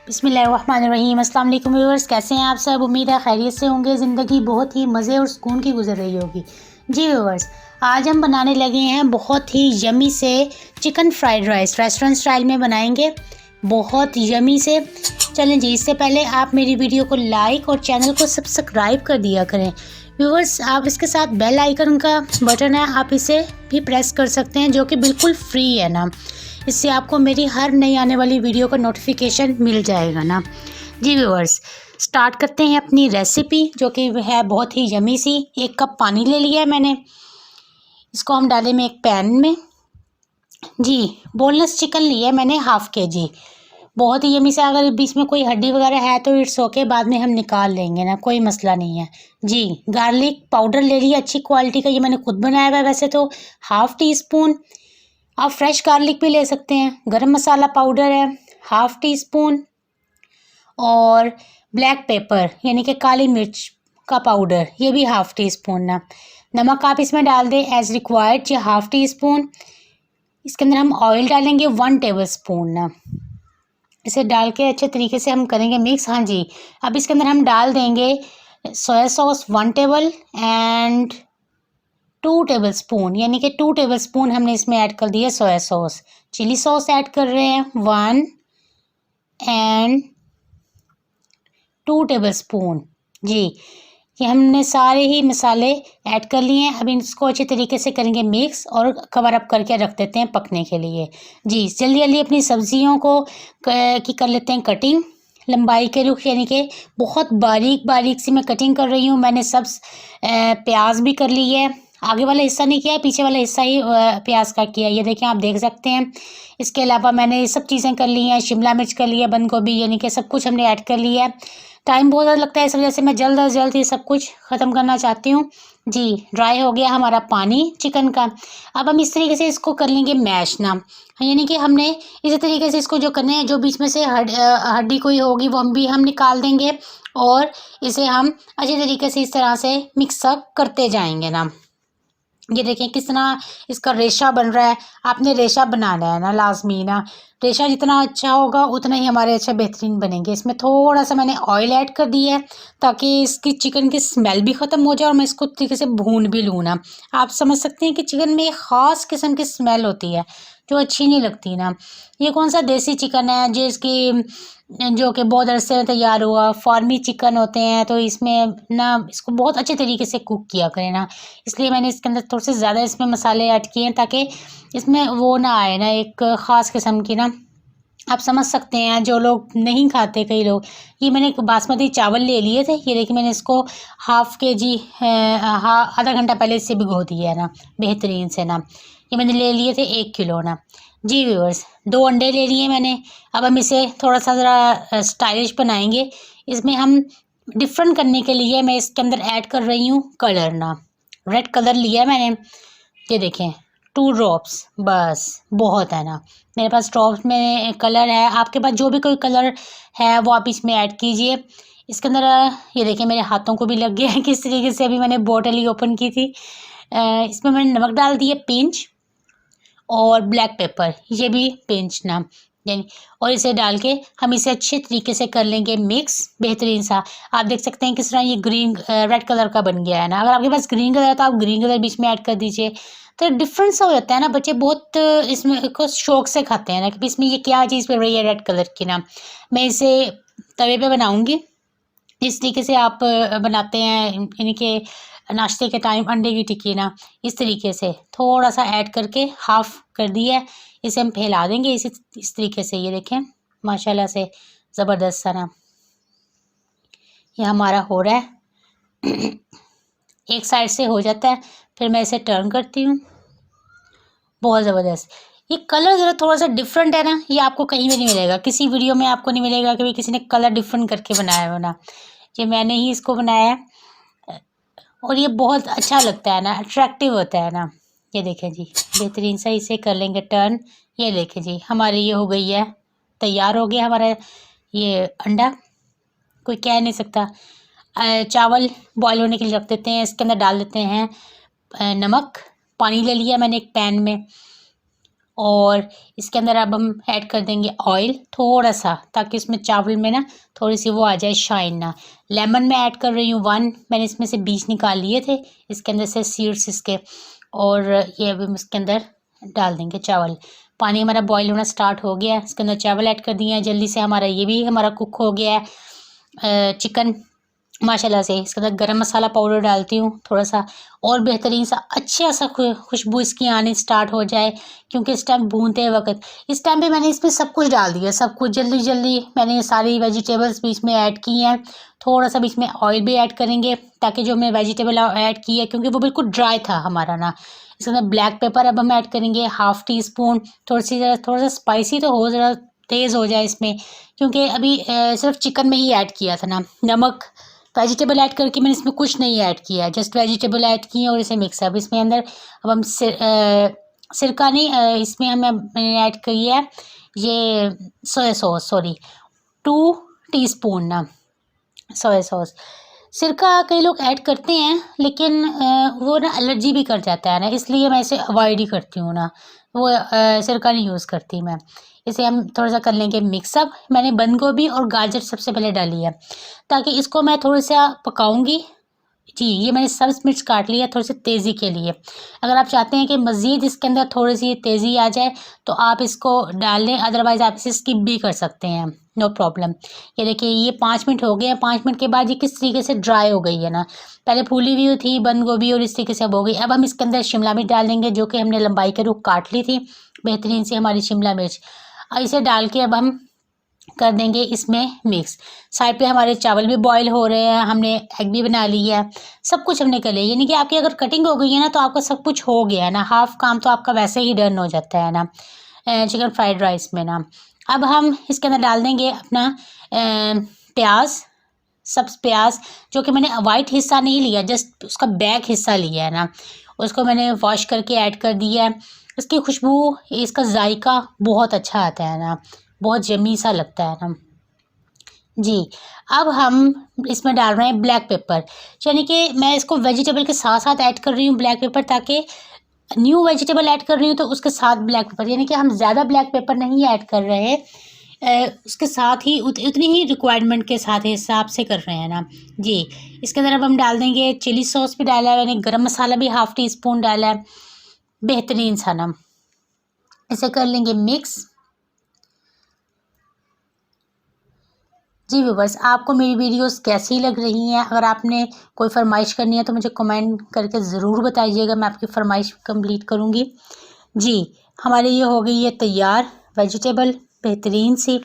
बिस्मिल्लाहिर्रहमानिर्रहीम। अस्सलाम वालेकुम व्यूअर्स, कैसे हैं आप सब। उम्मीद है खैरियत से होंगे। ज़िंदगी बहुत ही मज़े और सुकून की गुजर रही होगी। जी व्यूअर्स, आज हम बनाने लगे हैं बहुत ही यमी से chicken fried rice. Restaurant style में बनाएंगे, बहुत यमी से। चलें जी, इससे पहले आप मेरी वीडियो को लाइक और चैनल को सब्सक्राइब कर दिया करें। व्यूअर्स, आप इसके साथ बेल आइकन का बटन है, आप इसे भी प्रेस कर सकते हैं, जो कि बिल्कुल फ्री है ना। इससे आपको मेरी हर नई आने वाली वीडियो का नोटिफिकेशन मिल जाएगा ना। जी व्यूअर्स, स्टार्ट करते हैं अपनी रेसिपी, जो कि है बहुत ही यमी सी। 1 कप पानी ले लिया है मैंने, इसको हम डालेंगे एक पैन में। जी, बोनलेस चिकन लिया है मैंने ½ kg। बहुत ही यमी से, अगर बीच में कोई हड्डी वगैरह है तो इट्स ओके, बाद में हम निकाल लेंगे ना, कोई मसला नहीं है। जी, गार्लिक पाउडर ले लिया अच्छी क्वालिटी का, ये मैंने खुद बनाया हुआ है वैसे तो। ½ टीस्पून, आप फ्रेश गार्लिक भी ले सकते हैं। गरम मसाला पाउडर है ½ टीस्पून, और ब्लैक पेपर यानी कि काली मिर्च का पाउडर, ये भी ½ टीस्पून ना। नमक आप इसमें डाल दें एज रिक्वायर्ड, ये ½ टीस्पून। इसके अंदर हम ऑयल डालेंगे 1 टेबल स्पून ना। इसे डाल के अच्छे तरीके से हम करेंगे मिक्स। हाँ जी, अब इसके अंदर हम डाल देंगे soya sauce 1 table and 2 table spoon, यानी कि 2 टेबल स्पून हमने इसमें ऐड कर दिया soya sauce. Chilli sauce add कर रहे हैं 1 एंड 2 टेबल स्पून। जी, ये हमने सारे ही मसाले ऐड कर लिए हैं। अब इसको अच्छे तरीके से करेंगे मिक्स और कवर अप करके रख देते हैं पकने के लिए। जी, जल्दी जल्दी अपनी सब्जियों को कर लेते हैं कटिंग लंबाई के रुख, यानी कि बहुत बारीक बारीक सी मैं कटिंग कर रही हूँ। मैंने सब प्याज भी कर ली है, आगे वाला हिस्सा नहीं किया है, पीछे वाला हिस्सा ही प्याज का किया। ये देखिए, आप देख सकते हैं। इसके अलावा मैंने ये सब चीज़ें कर ली हैं, शिमला मिर्च कर लिया, बंद गोभी, यानी कि सब कुछ हमने ऐड कर लिया है। टाइम बहुत ज़्यादा लगता है, इस वजह से मैं जल्द अज जल्द ये सब कुछ ख़त्म करना चाहती हूँ। जी, ड्राई हो गया हमारा पानी चिकन का। अब हम इस तरीके से इसको कर लेंगे मैश ना, यानी कि हमने इसी तरीके से इसको जो करने हैं, जो बीच में से हड्डी कोई होगी वो हम निकाल देंगे, और इसे हम अच्छे तरीके से इस तरह से मिक्सअप करते जाएंगे ना। ये देखें किस तरह इसका रेशा बन रहा है। आपने रेशा बनाना है ना, लाजमी ना। रेशा जितना अच्छा होगा उतना ही हमारे अच्छा बेहतरीन बनेंगे। इसमें थोड़ा सा मैंने ऑयल ऐड कर दिया है, ताकि इसकी चिकन की स्मेल भी ख़त्म हो जाए और मैं इसको तरीके से भून भी लूँ ना। आप समझ सकते हैं कि चिकन में एक ख़ास किस्म की स्मेल होती है, जो अच्छी नहीं लगती ना। ये कौन सा देसी चिकन है जो कि बहुत अरसे में तैयार हुआ। फार्मी चिकन होते हैं, तो इसमें ना इसको बहुत अच्छे तरीके से कुक किया करें ना। इसलिए मैंने इसके अंदर थोड़े से ज़्यादा इसमें मसाले ऐड किए हैं, ताकि इसमें वो ना आए ना एक ख़ास किस्म की ना। आप समझ सकते हैं, जो लोग नहीं खाते कई लोग। ये मैंने एक बासमती चावल ले लिए थे, ये देखिए मैंने इसको ½ kg आधा घंटा पहले इससे भिगो दिया है ना, बेहतरीन से ना। ये मैंने ले लिए थे 1 किलो ना। जी व्यूअर्स, 2 अंडे ले लिए मैंने। अब हम इसे थोड़ा सा ज़रा स्टाइलिश बनाएंगे। इसमें हम डिफरेंट करने के लिए मैं इसके अंदर ऐड कर रही हूँ कलर ना। रेड कलर लिया है मैंने, ये देखें 2 ड्रॉप्स, बस बहुत है ना। मेरे पास ड्रॉप्स में कलर है, आपके पास जो भी कोई कलर है वो आप इसमें ऐड कीजिए। इसके अंदर ये देखिए मेरे हाथों को भी लग गया है किस तरीके से, अभी मैंने बोतल ही ओपन की थी। इसमें मैंने नमक डाल दिया पिंच, और ब्लैक पेपर ये भी पिंच ना, यानी। और इसे डाल के हम इसे अच्छे तरीके से कर लेंगे मिक्स, बेहतरीन सा। आप देख सकते हैं किस तरह ये ग्रीन रेड कलर का बन गया है ना। अगर आपके पास ग्रीन कलर है तो आप ग्रीन कलर बीच में ऐड कर दीजिए, तो डिफरेंस हो जाता है ना। बच्चे बहुत इसमें को शौक से खाते हैं ना कि इसमें ये क्या चीज़ पड़ रही है रेड कलर की ना। मैं इसे तवे पे बनाऊंगी इस तरीके से आप बनाते हैं, यानी कि नाश्ते के टाइम अंडे की टिक्की ना। इस तरीके से थोड़ा सा ऐड करके हाफ कर दिया है, इसे हम फैला देंगे इस तरीके से। ये देखें माशाल्लाह से ज़बरदस्त सा ना ये हमारा हो रहा है। एक साइड से हो जाता है, फिर मैं इसे टर्न करती हूँ। बहुत ज़बरदस्त। ये कलर ज़रा थोड़ा सा डिफरेंट है ना, ये आपको कहीं भी नहीं मिलेगा, किसी वीडियो में आपको नहीं मिलेगा कि किसी ने कलर डिफरेंट करके बनाया हो ना। ये मैंने ही इसको बनाया है, और ये बहुत अच्छा लगता है ना, अट्रैक्टिव होता है ना। ये देखें जी, बेहतरीन सा इसे कर लेंगे टर्न। ये देखें जी, हमारी ये हो गई है, तैयार हो गया हमारा ये अंडा, कोई कह नहीं सकता। चावल बॉयल होने के लिए रख देते हैं, इसके अंदर डाल देते हैं नमक। पानी ले लिया मैंने एक पैन में, और इसके अंदर अब हम ऐड कर देंगे ऑयल थोड़ा सा, ताकि इसमें चावल में ना थोड़ी सी वो आ जाए शाइन ना। लेमन मैं ऐड कर रही हूँ 1, मैंने इसमें से बीज निकाल लिए थे, इसके अंदर से सीड्स इसके। और ये अभी हम इसके अंदर डाल देंगे चावल। पानी हमारा बॉईल होना स्टार्ट हो गया है, इसके अंदर चावल ऐड कर दिए हैं। जल्दी से हमारा ये भी हमारा कुक हो गया है चिकन माशाल्लाह से। इसके अंदर गरम मसाला पाउडर डालती हूँ थोड़ा सा, और बेहतरीन सा अच्छा सा खुशबू इसकी आनी स्टार्ट हो जाए, क्योंकि इस टाइम भूनते वक्त इस टाइम पे मैंने इसमें सब कुछ डाल दिया, सब कुछ जल्दी जल्दी मैंने सारी वेजिटेबल्स बीच में ऐड की हैं। थोड़ा सा बीच में ऑयल भी ऐड करेंगे, ताकि जो हमने वेजिटेबल ऐड की है, क्योंकि वो बिल्कुल ड्राई था हमारा ना। इसके अंदर ब्लैक पेपर अब हम ऐड करेंगे 1/2 टीस्पून। थोड़ा सा स्पाइसी तो हो, ज़रा तेज़ हो जाए इसमें, क्योंकि अभी सिर्फ चिकन में ही ऐड किया था ना। नमक वेजिटेबल ऐड करके मैंने इसमें कुछ नहीं ऐड किया है, जस्ट वेजिटेबल ऐड की है और इसे मिक्स अब इसमें अंदर अब हम सिरका नहीं, इसमें मैंने ऐड की है ये सोया सॉस, सॉरी 2 टीस्पून ना सोया सॉस। सिरका कई लोग ऐड करते हैं, लेकिन वो ना एलर्जी भी कर जाता है ना, इसलिए मैं इसे अवॉइड ही करती हूँ ना, वो सिरका नहीं यूज़ करती मैं। इसे हम थोड़ा सा कर लेंगे मिक्सअप। मैंने बंद गोभी और गाजर सबसे पहले डाली है, ताकि इसको मैं थोड़ा सा पकाऊंगी। जी, ये मैंने सब्ज़ मिर्च काट लिया थोड़ी सी तेज़ी के लिए। अगर आप चाहते हैं कि मज़ीद इसके अंदर थोड़ी सी तेज़ी आ जाए, तो आप इसको डाल लें, अदरवाइज़ आप इसे स्किप भी कर सकते हैं, नो प्रॉब्लम। ये देखिए ये 5 मिनट हो गए हैं। 5 मिनट के बाद ये किस तरीके से ड्राई हो गई है ना, पहले फूली हुई थी बंद गोभी और इस तरीके से अब हो गई। अब हम इसके अंदर शिमला मिर्च डाल देंगे, जो कि हमने लंबाई के रूप काट ली थी, बेहतरीन सी हमारी शिमला मिर्च। इसे डाल के अब हम कर देंगे इसमें मिक्स। साइड पे हमारे चावल भी बॉईल हो रहे हैं, हमने एग भी बना लिया है, सब कुछ हमने कर लिया। यानी कि आपकी अगर कटिंग हो गई है ना, तो आपका सब कुछ हो गया है ना, हाफ काम तो आपका वैसे ही डन हो जाता है ना चिकन फ्राइड राइस में ना। अब हम इसके अंदर डाल देंगे अपना प्याज, सब्ज़ प्याज, जो कि मैंने वाइट हिस्सा नहीं लिया, जस्ट उसका बैक हिस्सा लिया है ना, उसको मैंने वॉश करके ऐड कर दिया है। इसकी खुशबू, इसका जायका बहुत अच्छा आता है ना, बहुत यम्मी सा लगता है ना। जी, अब हम इसमें डाल रहे हैं ब्लैक पेपर, यानी कि मैं इसको वेजिटेबल के साथ-साथ ऐड कर रही हूँ ब्लैक पेपर, ताकि न्यू वेजिटेबल ऐड कर रही हूँ तो उसके साथ ब्लैक पेपर, यानी कि हम ज़्यादा ब्लैक पेपर नहीं ऐड कर रहे हैं, उसके साथ ही उतनी ही रिक्वायरमेंट के साथ हिसाब से कर रहे हैं ना। जी, इसके अंदर अब हम डाल देंगे चिली सॉस भी डाला है मैंने, गरम मसाला भी 1/2 टीस्पून डाला है, बेहतरीन सा ना। इसे कर लेंगे मिक्स। जी व्यूवर्स, आपको मेरी वीडियोस कैसी लग रही हैं? अगर आपने कोई फरमाइश करनी है तो मुझे कमेंट करके ज़रूर बताइएगा, मैं आपकी फरमाइश कंप्लीट करूँगी। जी, हमारे ये हो गई है तैयार वेजिटेबल बेहतरीन सी।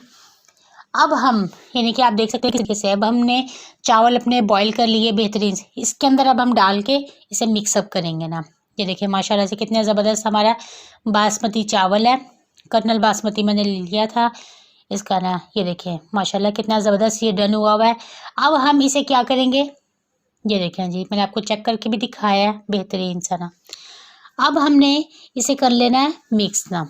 अब हम, यानी कि आप देख सकते हैं किस तरीके से अब हमने चावल अपने बॉईल कर लिए बेहतरीन से, इसके अंदर अब हम डाल के इसे मिक्सअप करेंगे ना। ये देखिए माशाल्लाह से कितना ज़बरदस्त हमारा बासमती चावल है, कर्नल बासमती मैंने लिया था इसका ना। ये देखिए माशाल्लाह कितना ज़बरदस्त ये डन हुआ है। अब हम इसे क्या करेंगे, ये देखें जी, मैंने आपको चेक करके भी दिखाया है बेहतरीन सा ना। अब हमने इसे कर लेना है मिक्स ना।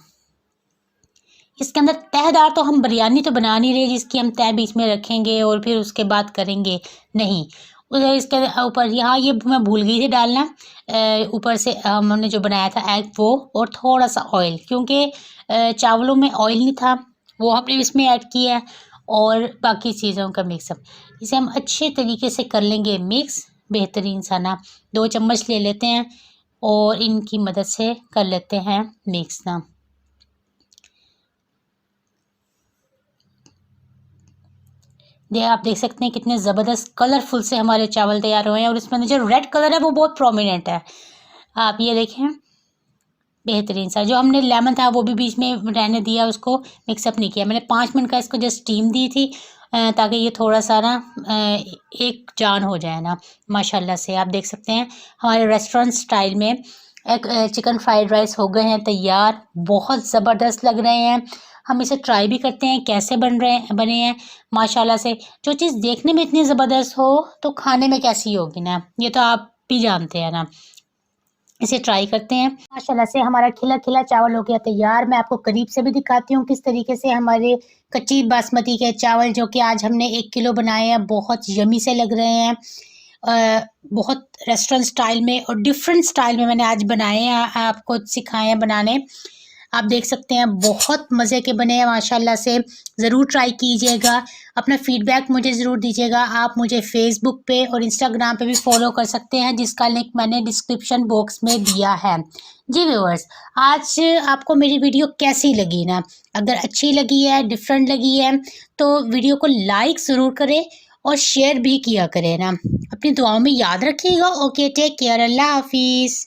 इसके अंदर तहदार तो हम बिरयानी तो बना नहीं रहे जिसकी हम तह बीच में रखेंगे और फिर उसके बाद करेंगे, नहीं। उधर इसके ऊपर यहाँ ये मैं भूल गई थी डालना, ऊपर से हमने जो बनाया था एग वो, और थोड़ा सा ऑयल, क्योंकि चावलों में ऑयल नहीं था, वो हमने इसमें ऐड किया है, और बाकी चीज़ों का मिक्सअप। इसे हम अच्छे तरीके से कर लेंगे मिक्स बेहतरीन सा ना। 2 चम्मच ले लेते हैं और इनकी मदद से कर लेते हैं मिक्स ना। ये आप देख सकते हैं कितने ज़बरदस्त कलरफुल से हमारे चावल तैयार हुए हैं, और इसमें जो रेड कलर है वो बहुत प्रोमिनेंट है। आप ये देखें बेहतरीन सा। जो हमने लेमन था वो भी बीच में रहने दिया, उसको मिक्सअप नहीं किया मैंने। 5 मिनट का इसको जस्ट स्टीम दी थी, ताकि ये थोड़ा सा ना एक जान हो जाए ना। माशाल्लाह से आप देख सकते हैं हमारे रेस्टोरेंट स्टाइल में एक चिकन फ्राइड राइस हो गए हैं तैयार, बहुत ज़बरदस्त लग रहे हैं। हम इसे ट्राई भी करते हैं कैसे बने हैं माशाल्लाह से। जो चीज़ देखने में इतनी ज़बरदस्त हो तो खाने में कैसी होगी ना, ये तो आप भी जानते हैं ना। इसे ट्राई करते हैं। माशाल्लाह से हमारा खिला खिला चावल हो गया तैयार। मैं आपको करीब से भी दिखाती हूँ किस तरीके से हमारे कच्ची बासमती के चावल, जो कि आज हमने 1 किलो बनाए हैं, बहुत यम्मी से लग रहे हैं। बहुत रेस्टोरेंट स्टाइल में और डिफरेंट स्टाइल में मैंने आज बनाए हैं, आपको सिखाए हैं बनाने। आप देख सकते हैं बहुत मज़े के बने हैं माशाल्लाह से। ज़रूर ट्राई कीजिएगा। अपना फीडबैक मुझे ज़रूर दीजिएगा। आप मुझे फ़ेसबुक पे और इंस्टाग्राम पे भी फॉलो कर सकते हैं, जिसका लिंक मैंने डिस्क्रिप्शन बॉक्स में दिया है। जी व्यूअर्स, आज आपको मेरी वीडियो कैसी लगी ना? अगर अच्छी लगी है, डिफरेंट लगी है, तो वीडियो को लाइक ज़रूर करें और शेयर भी किया करें ना। अपनी दुआओं में याद रखिएगा। ओके, टेक केयर, अल्लाह हाफिज़।